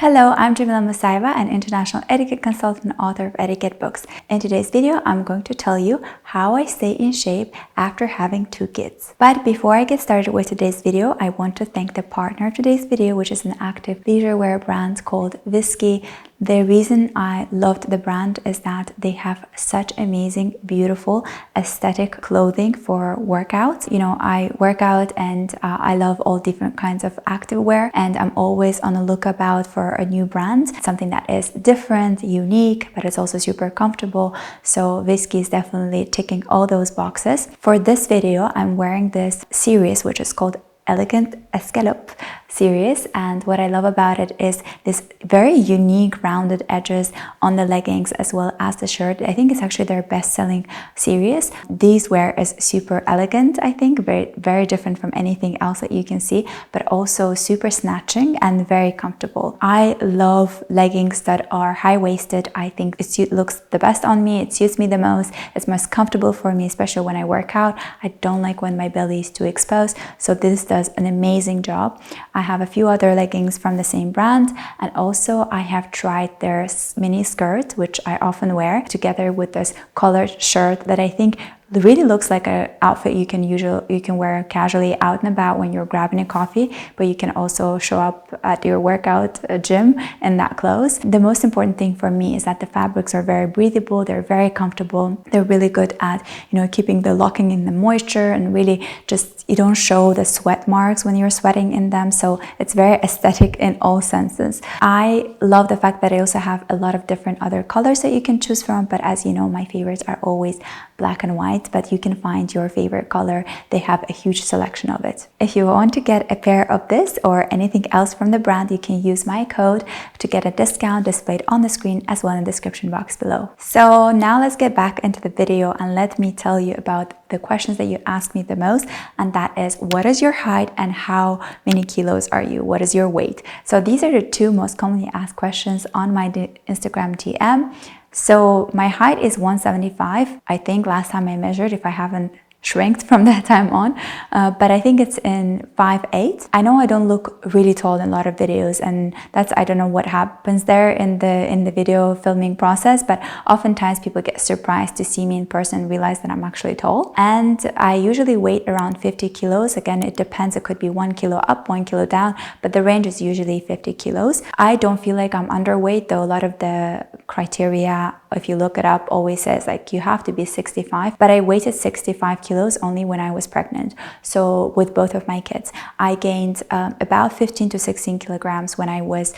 Hello, I'm Jamila Musayeva, an international etiquette consultant and author of etiquette books. In today's video, I'm going to tell you how I stay in shape after having 2 kids. But before I get started with today's video, I want to thank the partner of today's video, which is an active leisure wear brand called Wiskii. The reason I loved the brand is that they have such amazing, beautiful, aesthetic clothing for workouts. You know, I work out and I love all different kinds of activewear, and I'm always on the lookout for a new brand, something that is different, unique, but it's also super comfortable. So Wiskii is definitely ticking all those boxes. For this video, I'm wearing this series, which is called Elegant Escalope series, and what I love about it is this very unique rounded edges on the leggings as well as the shirt. I think it's actually their best-selling series. These wear is super elegant, I think, very different from anything else that you can see, but also super snatching and very comfortable. I love leggings that are high-waisted. I think it looks the best on me, it suits me the most, it's most comfortable for me, especially when I work out. I don't like when my belly is too exposed, so this does an amazing job. I have a few other leggings from the same brand, and also I have tried their mini skirt, which I often wear together with this collared shirt that I think really looks like an outfit you can wear casually out and about when you're grabbing a coffee, but you can also show up at your workout gym in that clothes. The most important thing for me is that the fabrics are very breathable, they're very comfortable, they're really good at, you know, keeping the locking in the moisture, and really just you don't show the sweat marks when you're sweating in them, so it's very aesthetic in all senses. I love the fact that I also have a lot of different other colors that you can choose from, but as you know, my favorites are always black and white, but you can find your favorite color. They have a huge selection of it. If you want to get a pair of this or anything else from the brand, you can use my code to get a discount displayed on the screen as well in the description box below. So now let's get back into the video and let me tell you about the questions that you ask me the most, and that is, what is your height and how many kilos are you? What is your weight? So these are the 2 most commonly asked questions on my Instagram DM. So my height is 175. I think last time I measured, if I haven't shrinked from that time on, but I think it's in 5'8". I know I don't look really tall in a lot of videos, and that's, I don't know what happens there in the video filming process, but oftentimes people get surprised to see me in person and realize that I'm actually tall. And I usually weigh around 50 kilos. Again, it depends, it could be 1 kilo up, 1 kilo down, but the range is usually 50 kilos. I don't feel like I'm underweight, though a lot of the criteria, if you look it up, always says like you have to be 65, but I weighted 65 kilos only when I was pregnant. So with both of my kids, I gained about 15 to 16 kilograms when I was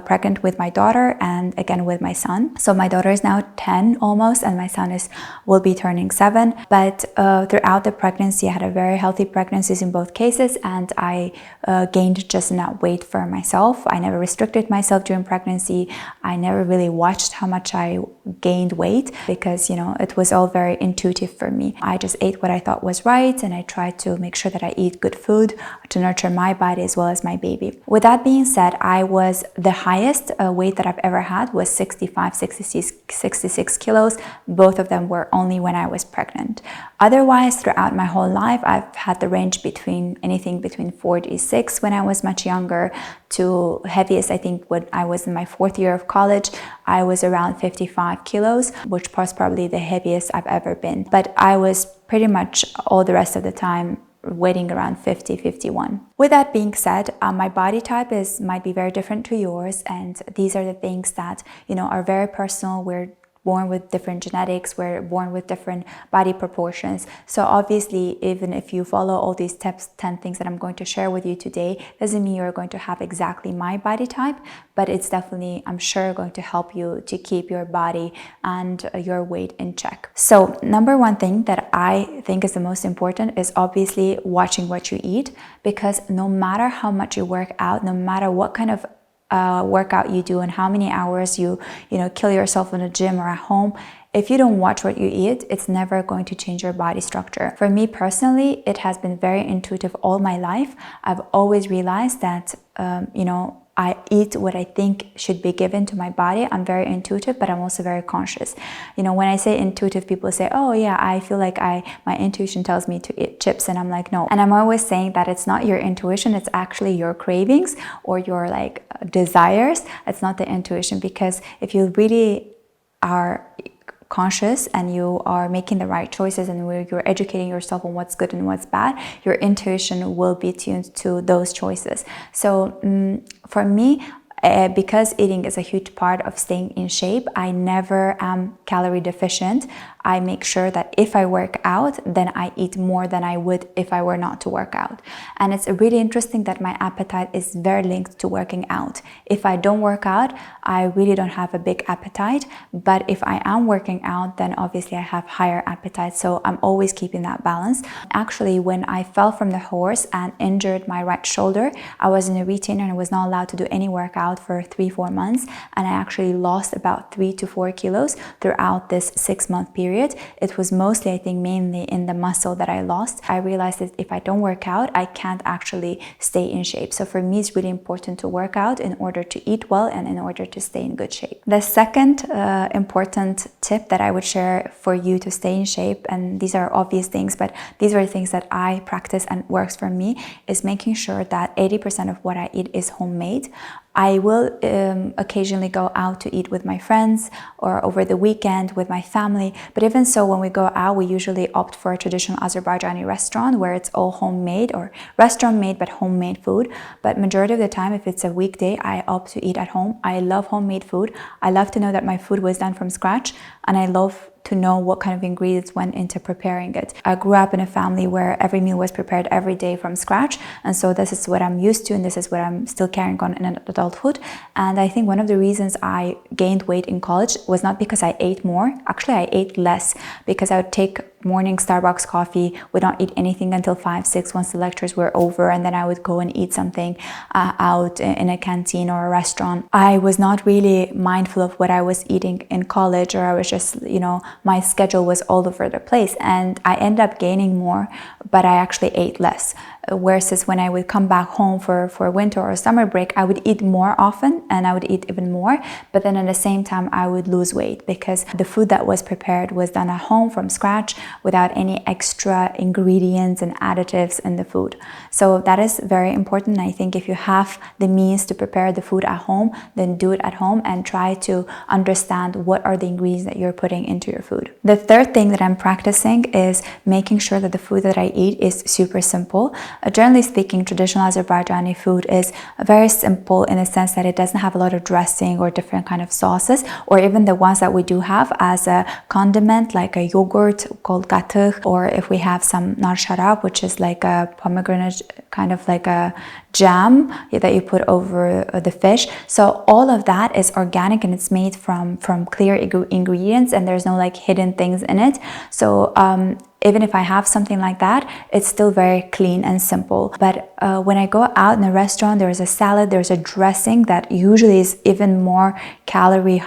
pregnant with my daughter, and again with my son. So my daughter is now 10 almost, and my son will be turning 7. But throughout the pregnancy, I had a very healthy pregnancies in both cases, and I gained just enough weight for myself. I never restricted myself during pregnancy. I never really watched how much I gained weight because, you know, it was all very intuitive for me. I just ate what I thought was right, and I tried to make sure that I eat good food to nurture my body as well as my baby. With that being said, the highest weight that I've ever had was 66 kilos. Both of them were only when I was pregnant. Otherwise, throughout my whole life, I've had the range between anything between 46 when I was much younger to heaviest, I think when I was in my 4th year of college, I was around 55 kilos, which was probably the heaviest I've ever been. But I was pretty much all the rest of the time weighing around 50, 51. With that being said, my body type might be very different to yours, and these are the things that, you know, are very personal. We're born with different genetics, we're born with different body proportions. So obviously, even if you follow all these 10 things that I'm going to share with you today, doesn't mean you're going to have exactly my body type, but it's definitely, I'm sure, going to help you to keep your body and your weight in check. So number 1 thing that I think is the most important is obviously watching what you eat, because no matter how much you work out, no matter what kind of workout you do and how many hours you kill yourself in a gym or at home, if you don't watch what you eat, it's never going to change your body structure. For me personally, it has been very intuitive all my life. I've always realized that I eat what I think should be given to my body. I'm very intuitive, but I'm also very conscious. You know, when I say intuitive, people say, oh yeah, I feel like my intuition tells me to eat chips, and I'm like, no. And I'm always saying that it's not your intuition, it's actually your cravings or your like desires. It's not the intuition, because if you really are conscious and you are making the right choices and where you're educating yourself on what's good and what's bad, your intuition will be tuned to those choices. So for me, because eating is a huge part of staying in shape, I never am calorie deficient. I make sure that if I work out, then I eat more than I would if I were not to work out. And it's really interesting that my appetite is very linked to working out. If I don't work out, I really don't have a big appetite. But if I am working out, then obviously I have higher appetite. So I'm always keeping that balance. Actually, when I fell from the horse and injured my right shoulder, I was in a retainer and I was not allowed to do any workout for 3-4 months. And I actually lost about 3 to 4 kilos throughout this 6-month period. It was mostly, I think, mainly in the muscle that I lost. I realized that if I don't work out, I can't actually stay in shape. So for me, it's really important to work out in order to eat well and in order to stay in good shape. The second important tip that I would share for you to stay in shape, and these are obvious things, but these are the things that I practice and works for me, is making sure that 80% of what I eat is homemade. I will occasionally go out to eat with my friends or over the weekend with my family. But even so, when we go out, we usually opt for a traditional Azerbaijani restaurant where it's all homemade, or restaurant made but homemade food. But majority of the time, if it's a weekday, I opt to eat at home. I love homemade food. I love to know that my food was done from scratch, and I love to know what kind of ingredients went into preparing it. I grew up in a family where every meal was prepared every day from scratch, and so this is what I'm used to, and this is what I'm still carrying on in adulthood. And I think one of the reasons I gained weight in college was not because I ate more. Actually, I ate less, because I would take morning Starbucks coffee, would not eat anything until 5, 6 once the lectures were over, and then I would go and eat something out in a canteen or a restaurant. I was not really mindful of what I was eating in college, or I was just, you know, my schedule was all over the place, and I ended up gaining more, but I actually ate less. Whereas when I would come back home for winter or summer break, I would eat more often and I would eat even more, but then at the same time I would lose weight because the food that was prepared was done at home from scratch without any extra ingredients and additives in the food. So that is very important. I think if you have the means to prepare the food at home, then do it at home and try to understand what are the ingredients that you're putting into your food. The third thing that I'm practicing is making sure that the food that I eat is super simple. Generally speaking, traditional Azerbaijani food is very simple in the sense that it doesn't have a lot of dressing or different kind of sauces, or even the ones that we do have as a condiment, like a yogurt called gatıq, or if we have some nar sharab, which is like a pomegranate, kind of like a jam that you put over the fish. So all of that is organic and it's made from clear ingredients, and there's no like hidden things in it. So even if I have something like that, it's still very clean and simple. But when I go out in a restaurant, there's a salad, there's a dressing that usually is even more calorie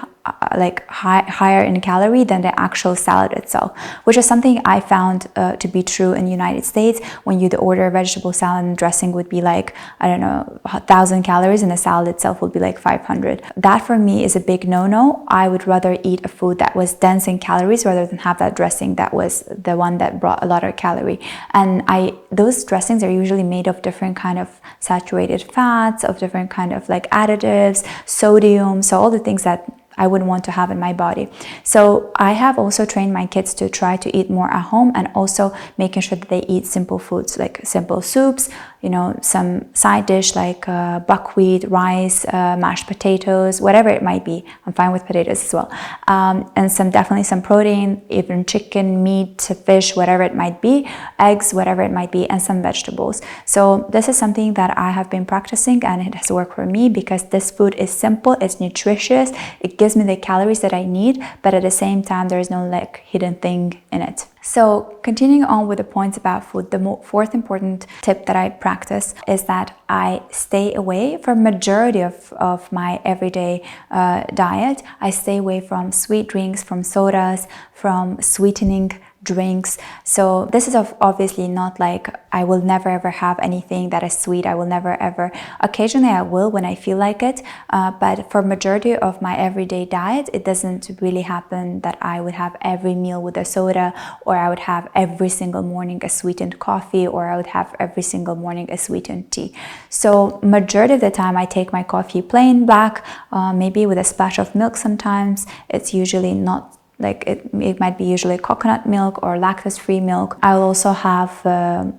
higher in calorie than the actual salad itself, which is something I found to be true in the United States. When you'd order a vegetable salad and dressing would be like, I don't know, 1,000 calories, and the salad itself would be like 500. That for me is a big no-no. I would rather eat a food that was dense in calories rather than have that dressing that was the one that brought a lot of calorie. And those dressings are usually made of different kind of saturated fats, of different kind of like additives, sodium, so all the things that I wouldn't want to have in my body. So I have also trained my kids to try to eat more at home, and also making sure that they eat simple foods like simple soups, you know, some side dish like buckwheat, rice, mashed potatoes, whatever it might be. I'm fine with potatoes as well. And definitely some protein, even chicken, meat, fish, whatever it might be, eggs, whatever it might be, and some vegetables. So this is something that I have been practicing, and it has worked for me because this food is simple, it's nutritious, it gives me the calories that I need, but at the same time there is no like hidden thing in it. So continuing on with the points about food, the fourth important tip that I practice is that I stay away from majority of my everyday diet. I stay away from sweet drinks, from sodas, from sweetening drinks. So this is obviously not like I will never ever have anything that is sweet. I will never ever. Occasionally I will when I feel like it, but for majority of my everyday diet, it doesn't really happen that I would have every meal with a soda, or I would have every single morning a sweetened coffee, or I would have every single morning a sweetened tea. So majority of the time I take my coffee plain black, maybe with a splash of milk sometimes. It's usually not like it might be usually coconut milk or lactose-free milk. I'll also have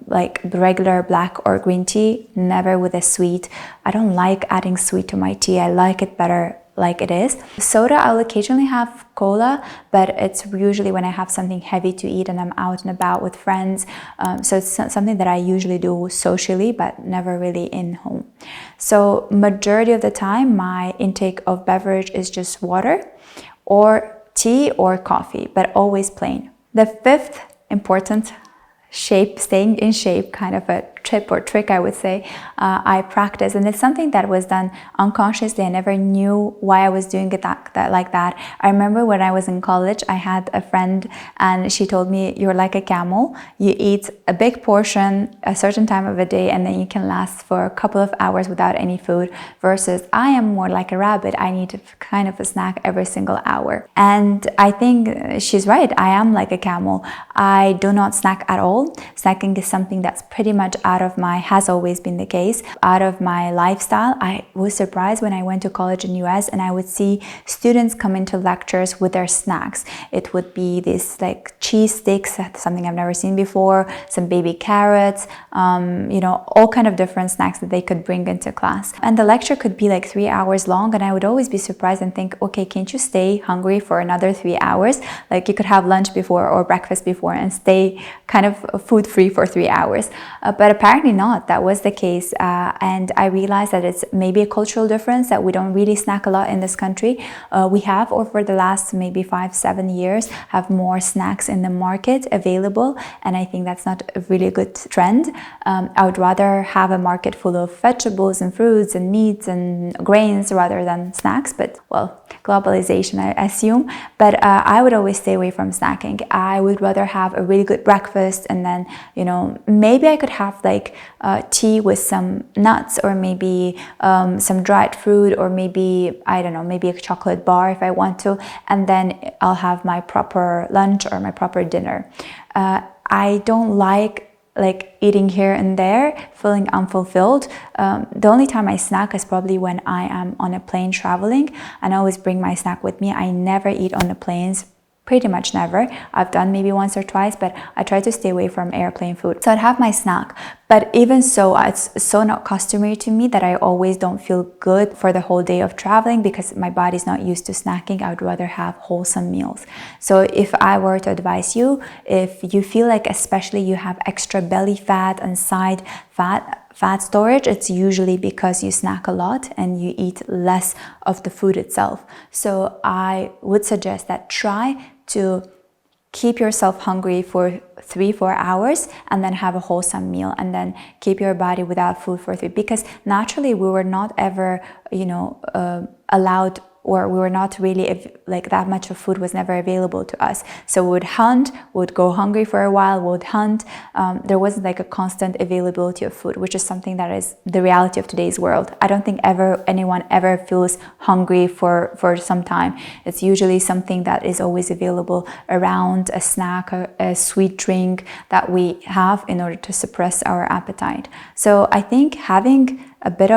like regular black or green tea, never with a sweet. I don't like adding sweet to my tea. I like it better like it is. Soda, I'll occasionally have cola, but it's usually when I have something heavy to eat and I'm out and about with friends. So it's something that I usually do socially, but never really in home. So majority of the time, my intake of beverage is just water or tea or coffee, but always plain. The fifth important staying in shape kind of a tip or trick, I would say, I practice, and it's something that was done unconsciously. I never knew why I was doing it like that. I remember when I was in college, I had a friend and she told me, you're like a camel. You eat a big portion a certain time of the day and then you can last for a couple of hours without any food, versus I am more like a rabbit. I need kind of a snack every single hour. And I think she's right. I am like a camel. I do not snack at all. Snacking is something that's pretty much has always been the case, out of my lifestyle. I was surprised when I went to college in US and I would see students come into lectures with their snacks. It would be this like cheese sticks, something I've never seen before, some baby carrots, you know, all kind of different snacks that they could bring into class. And the lecture could be like 3 hours long, and I would always be surprised and think, okay, can't you stay hungry for another 3 hours? Like you could have lunch before or breakfast before and stay kind of food free for 3 hours. But apparently not. That was the case. And I realized that it's maybe a cultural difference, that we don't really snack a lot in this country. We have, over the last maybe 5-7 years, have more snacks in the market available. And I think that's not a really good trend. I would rather have a market full of vegetables and fruits and meats and grains rather than snacks. But well, globalization, I assume. But I would always stay away from snacking. I would rather have a really good breakfast, and then, you know, maybe I could have like tea with some nuts, or maybe some dried fruit, or maybe, I don't know, maybe a chocolate bar if I want to, and then I'll have my proper lunch or my proper dinner. I don't like eating here and there, feeling unfulfilled. The only time I snack is probably when I am on a plane traveling, and I always bring my snack with me. I never eat on the planes. Pretty much never. I've done maybe once or twice, but I try to stay away from airplane food. So I'd have my snack. But even so, it's so not customary to me that I always don't feel good for the whole day of traveling, because my body's not used to snacking. I would rather have wholesome meals. So if I were to advise you, if you feel like especially you have extra belly fat and side fat storage, it's usually because you snack a lot and you eat less of the food itself. So I would suggest that try to keep yourself hungry for 3-4 hours and then have a wholesome meal, and then keep your body without food for 3, because naturally we were not ever, you know, allowed, or we were not really, like, that much of food was never available to us. So we would hunt, we would go hungry for a while, we would hunt. There wasn't like a constant availability of food, which is something that is the reality of today's world. I don't think anyone ever feels hungry for some time. It's usually something that is always available around, a snack, a sweet drink that we have in order to suppress our appetite. So I think feeling a bit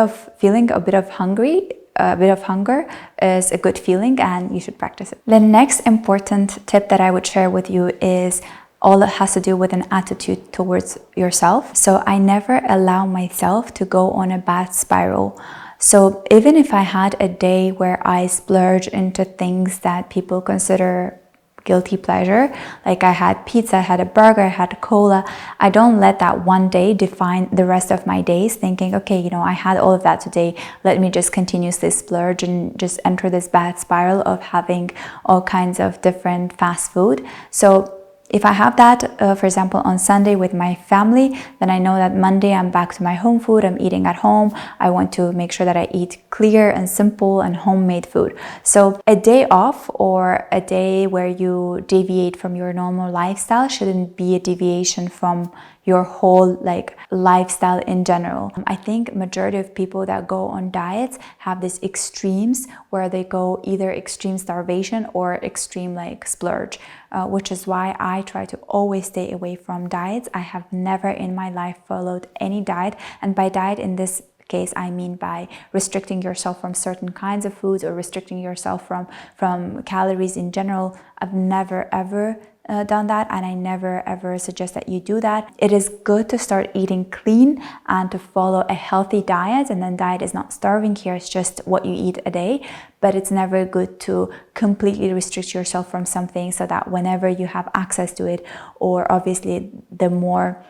of hunger is a good feeling, and you should practice it. The next important tip that I would share with you is all that has to do with an attitude towards yourself. So I never allow myself to go on a bad spiral. So even if I had a day where I splurge into things that people consider guilty pleasure, like I had pizza, I had a burger, I had cola, I don't let that one day define the rest of my days, thinking, okay, you know, I had all of that today, let me just continuously splurge and just enter this bad spiral of having all kinds of different fast food. So If I have that, for example, on Sunday with my family, then I know that Monday I'm back to my home food, I'm eating at home. I want to make sure that I eat clear and simple and homemade food. So a day off or a day where you deviate from your normal lifestyle shouldn't be a deviation from your whole lifestyle in general. I think majority of people that go on diets have these extremes where they go either extreme starvation or extreme splurge, which is why I try to always stay away from diets. I have never in my life followed any diet, and by diet in this case I mean by restricting yourself from certain kinds of foods or restricting yourself from calories in general. I've never ever done that, and I never ever suggest that you do that. It is good to start eating clean and to follow a healthy diet, and then diet is not starving here, it's just what you eat a day. But it's never good to completely restrict yourself from something so that whenever you have access to it, or obviously the more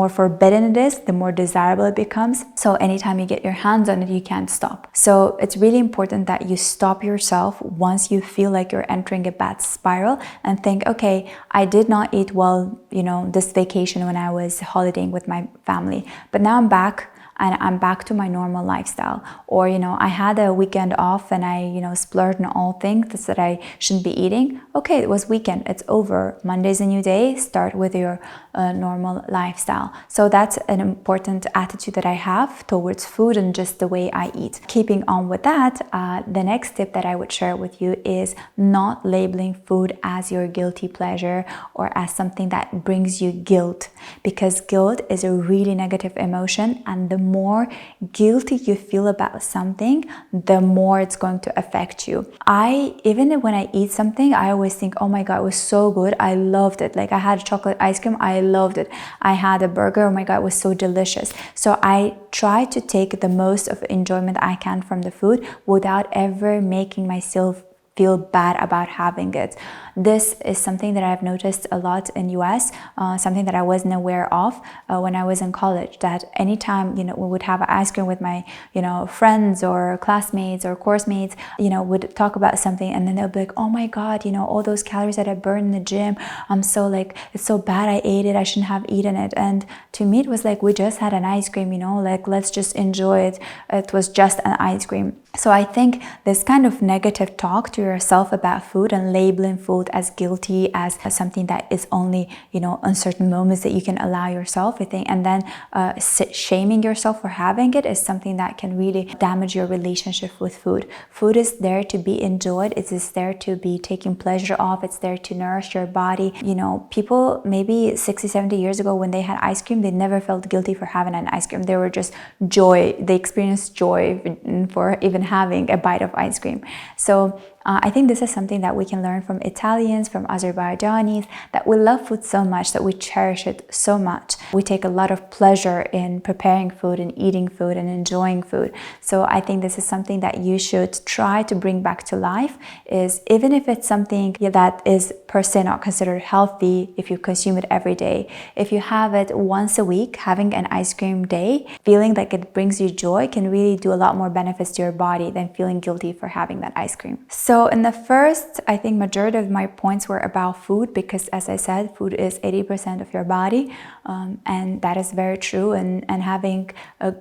forbidden it is, the more desirable it becomes. So anytime you get your hands on it, you can't stop. So it's really important that you stop yourself once you feel like you're entering a bad spiral and think, okay, I did not eat well, this vacation when I was holidaying with my family, but now I'm back and I'm back to my normal lifestyle. Or, I had a weekend off and I, splurged on all things that I shouldn't be eating. Okay, it was weekend, it's over. Monday's a new day, start with your normal lifestyle. So that's an important attitude that I have towards food and just the way I eat. Keeping on with that, the next tip that I would share with you is not labeling food as your guilty pleasure or as something that brings you guilt, because guilt is a really negative emotion, and the more guilty you feel about something, the more it's going to affect you. Even when I eat something, I always think, oh my God, it was so good, I loved it. I had chocolate ice cream, I loved it. I had a burger, oh my God, it was so delicious. So I try to take the most of enjoyment I can from the food without ever making myself feel bad about having it. This is something that I've noticed a lot in US, something that I wasn't aware of when I was in college, that anytime, we would have ice cream with my, friends or classmates or course mates, would talk about something, and then they'll be like, oh my God, all those calories that I burned in the gym, I'm so it's so bad I ate it, I shouldn't have eaten it. And to me, it was we just had an ice cream, let's just enjoy it. It was just an ice cream. So I think this kind of negative talk to yourself about food and labeling food as guilty, as something that is only, on certain moments that you can allow yourself, I think, and then shaming yourself for having it is something that can really damage your relationship with food. Food is there to be enjoyed. It is there to be taken pleasure of. It's there to nourish your body. People maybe 60, 70 years ago when they had ice cream, they never felt guilty for having an ice cream. They were just joy. They experienced joy for even having a bite of ice cream. So I think this is something that we can learn from Italians, from Azerbaijanis, that we love food so much, that we cherish it so much. We take a lot of pleasure in preparing food and eating food and enjoying food. So I think this is something that you should try to bring back to life, is even if it's something that is per se not considered healthy, if you consume it every day, if you have it once a week, having an ice cream day, feeling like it brings you joy can really do a lot more benefits to your body than feeling guilty for having that ice cream. So in the first, I think majority of my points were about food, because as I said, food is 80% of your body, and that is very true. And having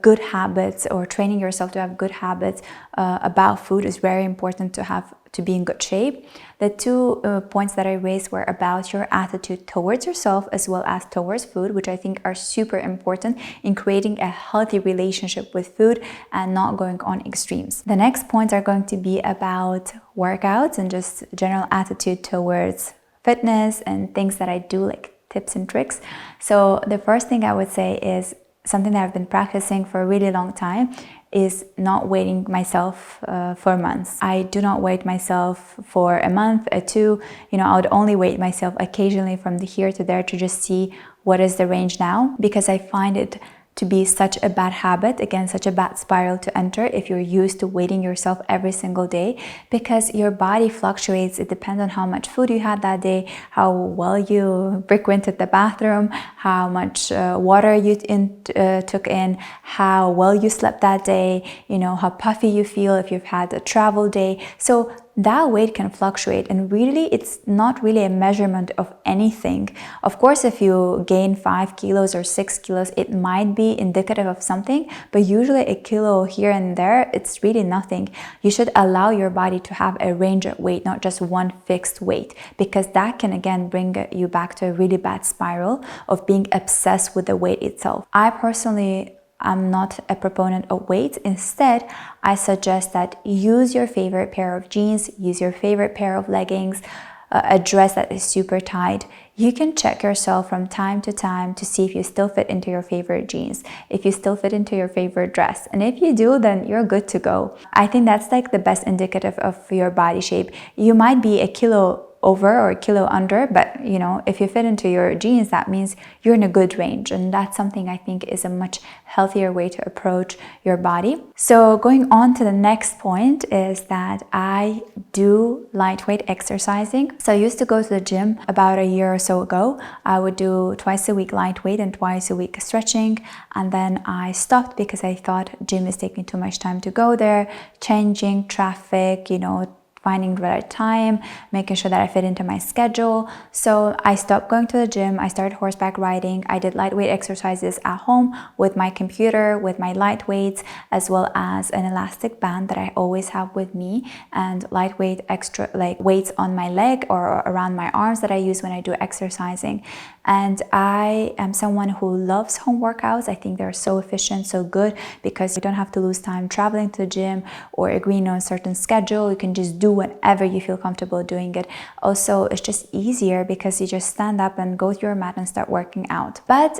good habits, or training yourself to have good habits about food, is very important to be in good shape. The two points that I raised were about your attitude towards yourself as well as towards food, which I think are super important in creating a healthy relationship with food and not going on extremes. The next points are going to be about workouts and just general attitude towards fitness and things that I do, like tips and tricks. So the first thing I would say is something that I've been practicing for a really long time, is not weighing myself for months. I do not weight myself for a month, or two. I would only weight myself occasionally from here to there to just see what is the range now, because I find it to be such a bad habit, again, such a bad spiral to enter if you're used to weighting yourself every single day, because your body fluctuates. It depends on how much food you had that day, how well you frequented the bathroom, how much water you took in, how well you slept that day, how puffy you feel if you've had a travel day. So that weight can fluctuate, and really it's not really a measurement of anything. Of course, if you gain 5 kilos or 6 kilos, it might be indicative of something, but usually a kilo here and there, it's really nothing. You should allow your body to have a range of weight, not just one fixed weight, because that can again bring you back to a really bad spiral of being obsessed with the weight itself. I personally, I'm not a proponent of weight. Instead, I suggest that use your favorite pair of jeans, use your favorite pair of leggings, a dress that is super tight. You can check yourself from time to time to see if you still fit into your favorite jeans, if you still fit into your favorite dress. And if you do, then you're good to go. I think that's like the best indicative of your body shape. You might be a kilo over or a kilo under, but you know, if you fit into your jeans, that means you're in a good range, and that's something I think is a much healthier way to approach your body. So going on to the next point is that I do lightweight exercising. So I used to go to the gym about a year or so ago. I would do twice a week lightweight and twice a week stretching, and then I stopped because I thought gym is taking too much time to go there, changing traffic, you know, finding the right time, making sure that I fit into my schedule. So I stopped going to the gym. I started horseback riding. I did lightweight exercises at home with my computer, with my light weights, as well as an elastic band that I always have with me, and lightweight extra like weights on my leg or around my arms that I use when I do exercising. And I am someone who loves home workouts. I think they're so efficient, so good, because you don't have to lose time traveling to the gym or agreeing on a certain schedule. You can just do whenever you feel comfortable doing it. Also, it's just easier because you just stand up and go to your mat and start working out. But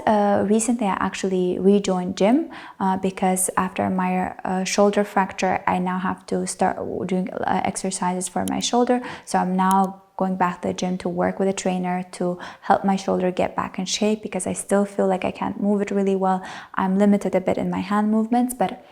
recently I actually rejoined gym because after my shoulder fracture, I now have to start doing exercises for my shoulder. So I'm now going back to the gym to work with a trainer to help my shoulder get back in shape, because I still feel like I can't move it really well. I'm limited a bit in my hand movements, but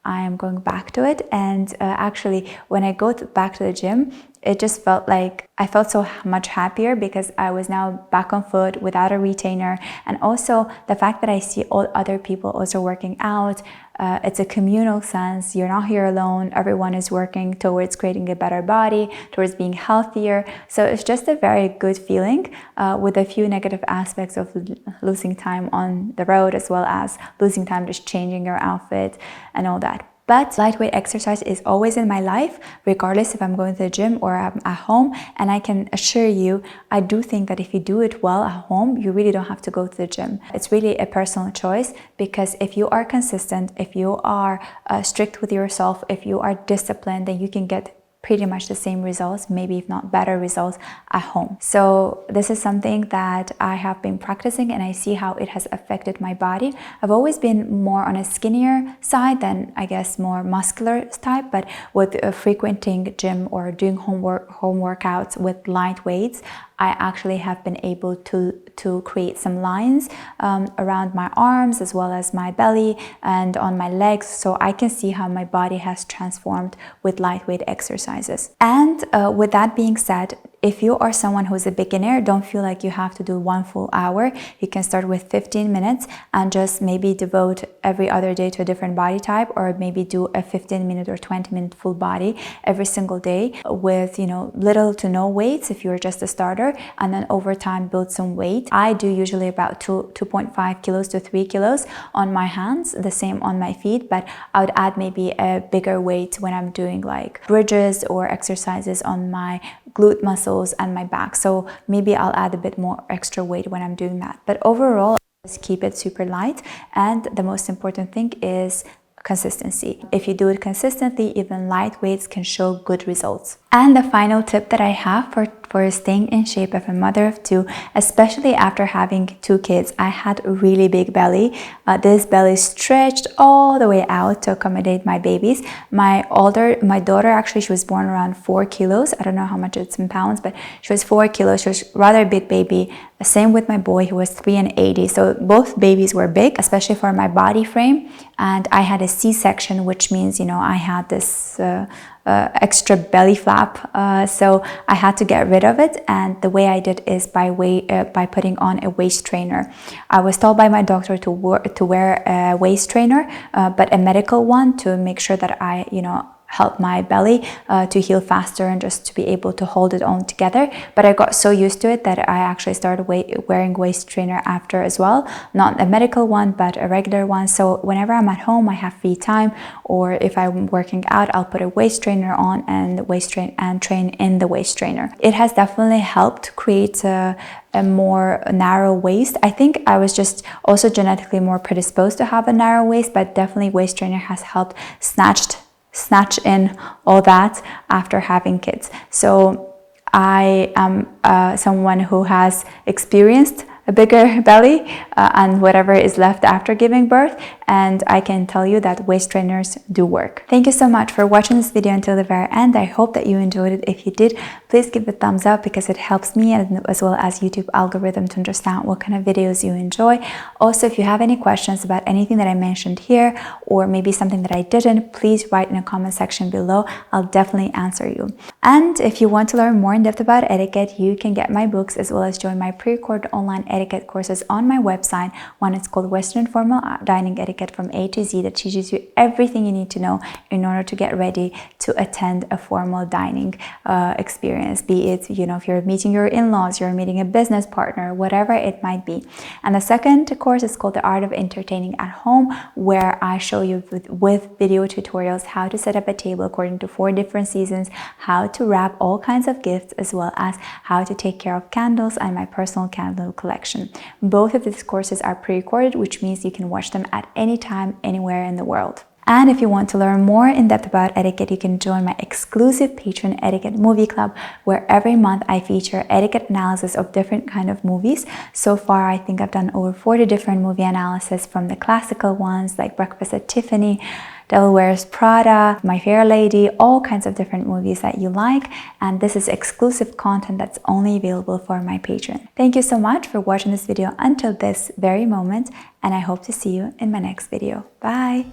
I am going back to it. And actually, when I go back to the gym, it just felt like I felt so much happier because I was now back on foot without a retainer. And also the fact that I see all other people also working out, it's a communal sense. You're not here alone. Everyone is working towards creating a better body, towards being healthier. So it's just a very good feeling with a few negative aspects of losing time on the road, as well as losing time just changing your outfit and all that. But lightweight exercise is always in my life, regardless if I'm going to the gym or I'm at home. And I can assure you, I do think that if you do it well at home, you really don't have to go to the gym. It's really a personal choice, because if you are consistent, if you are strict with yourself, if you are disciplined, then you can get pretty much the same results, maybe if not better results at home. So this is something that I have been practicing, and I see how it has affected my body. I've always been more on a skinnier side than, I guess, more muscular type, but with frequenting gym or doing home workouts with light weights, I actually have been able to create some lines around my arms, as well as my belly and on my legs, so I can see how my body has transformed with lightweight exercises. And with that being said, if you are someone who's a beginner, don't feel like you have to do 1 full hour. You can start with 15 minutes and just maybe devote every other day to a different body type, or maybe do a 15-minute or 20-minute full body every single day with, you know, little to no weights if you're just a starter, and then over time build some weight. I do usually about 2.5 kilos to 3 kilos on my hands, the same on my feet, but I would add maybe a bigger weight when I'm doing like bridges or exercises on my glute muscles and my back. So maybe I'll add a bit more extra weight when I'm doing that. But overall, just keep it super light. And the most important thing is consistency. If you do it consistently, even light weights can show good results. And the final tip that I have for staying in shape as a mother of 2, especially after having 2 kids, I had a really big belly. This belly stretched all the way out to accommodate my babies. My daughter, actually, she was born around 4 kilos. I don't know how much it's in pounds, but she was 4 kilos. She was rather a big baby. Same with my boy, who was 380. So both babies were big, especially for my body frame. And I had a C-section, which means, you know, I had this extra belly flap, so I had to get rid of it. And the way I did is by putting on a waist trainer. I was told by my doctor to wear a waist trainer, but a medical one, to make sure that I, you know, help my belly to heal faster and just to be able to hold it all together. But I got so used to it that I actually started wearing waist trainer after as well, not a medical one but a regular one. So whenever I'm at home, I have free time, or if I'm working out, I'll put a waist trainer on and train in the waist trainer. It has definitely helped create a more narrow waist. I think I was just also genetically more predisposed to have a narrow waist, but definitely waist trainer has helped snatch in all that after having kids. So I am someone who has experienced a bigger belly and whatever is left after giving birth, and I can tell you that waist trainers do work. Thank you so much for watching this video until the very end. I hope that you enjoyed it. If you did, please give it a thumbs up because it helps me as well as YouTube algorithm to understand what kind of videos you enjoy. Also, if you have any questions about anything that I mentioned here or maybe something that I didn't, please write in the comment section below. I'll definitely answer you. And if you want to learn more in depth about etiquette, you can get my books as well as join my pre-recorded online etiquette courses on my website. One is called Western Formal Dining Etiquette from A to Z, that teaches you everything you need to know in order to get ready to attend a formal dining experience, be it, you know, if you're meeting your in-laws, you're meeting a business partner, whatever it might be. And the second course is called The Art of Entertaining at Home, where I show you with video tutorials how to set up a table according to 4 different seasons, how to wrap all kinds of gifts, as well as how to take care of candles and my personal candle collection. Both of these courses are pre-recorded, which means you can watch them at any time, anywhere in the world. And if you want to learn more in depth about etiquette, you can join my exclusive Patreon Etiquette Movie Club, where every month I feature etiquette analysis of different kind of movies. So far, I think I've done over 40 different movie analysis, from the classical ones like Breakfast at Tiffany, Devil Wears Prada, My Fair Lady, all kinds of different movies that you like. And this is exclusive content that's only available for my Patreon. Thank you so much for watching this video until this very moment, and I hope to see you in my next video. Bye!